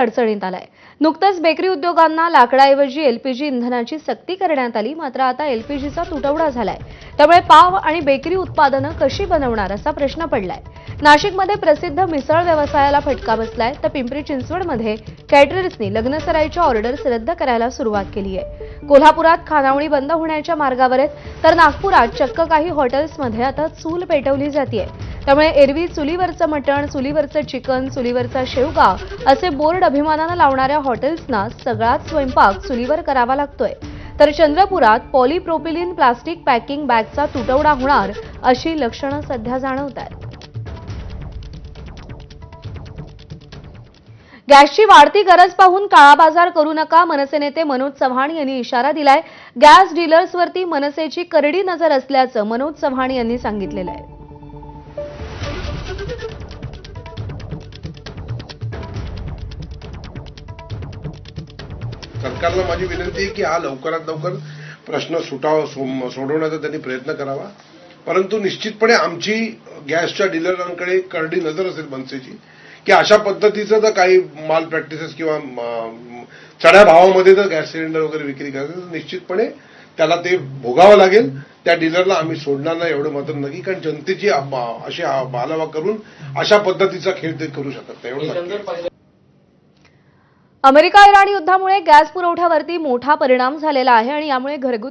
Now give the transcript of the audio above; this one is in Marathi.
अडचणीत आलाय। नुकतंच बेकरी उद्योगांना लाकडाऐवजी एलपीजी इंधनाची सक्ती करण्यात आली, मात्र आता एलपीजीचा तुटवडा झालाय। त्यामुळे पाव आणि बेकरी उत्पादनं कशी बनवणार असा प्रश्न पडलाय। नाशिकमध्ये प्रसिद्ध मिसळ व्यवसायाला फटका बसलाय, तर पिंपरी चिंचवडमध्ये कॅटरर्सनी लग्नसराईच्या ऑर्डर्स रद्द करायला सुरुवात केली आहे। कोल्हापुरात खानावळी बंद होण्याच्या मार्गावर आहेत, तर नागपुरात चक्क काही हॉटेल्समध्ये आता चूल पेटवली जातेय। त्यामुळे एरवी चुलीवरचं मटण, चुलीवरचं चिकन, चुलीवरचा शेवगा असे बोर्ड अभिमानानं लावणाऱ्या हॉटेल्सना सगळाच स्वयंपाक चुलीवर करावा लागतोय। तर चंद्रपुरात पॉलिप्रोपिलीन प्लास्टिक पॅकिंग बॅगचा तुटवडा होणार अशी लक्षणं सध्या जाणवतात। गॅसची वाढती गरज पाहून काळाबाजार करू नका, मनसे नेते मनोज चव्हाण यांनी इशारा दिलाय। गॅस डीलर्सवरती मनसेची करडी नजर असल्याचं मनोज चव्हाण यांनी सांगितलेलं आहे। सरकारला माझी विनंती आहे की हा लवकरात लवकर प्रश्न सोडवण्याचा त्यांनी प्रयत्न करावा, परंतु निश्चितपणे आमची गॅसच्या डीलरांकडे करडी नजर असेल मनसेची की अशा पद्धतीचं जर काही माल प्रॅक्टिसेस किंवा चढ्या भावामध्ये जर गॅस सिलेंडर वगैरे विक्री करायचं तर निश्चितपणे त्याला ते भोगावं लागेल। त्या डीलरला आम्ही सोडणार नाही एवढं मात्र नक्की, कारण जनतेची अशी बालावा करून अशा पद्धतीचा खेळ ते करू शकत नाही एवढं नक्की। अमेरिका इराण युद्धामुळे गॅस पुरवठ्यावरती मोठा परिणाम झालेला आहे आणि यामुळे घरगुती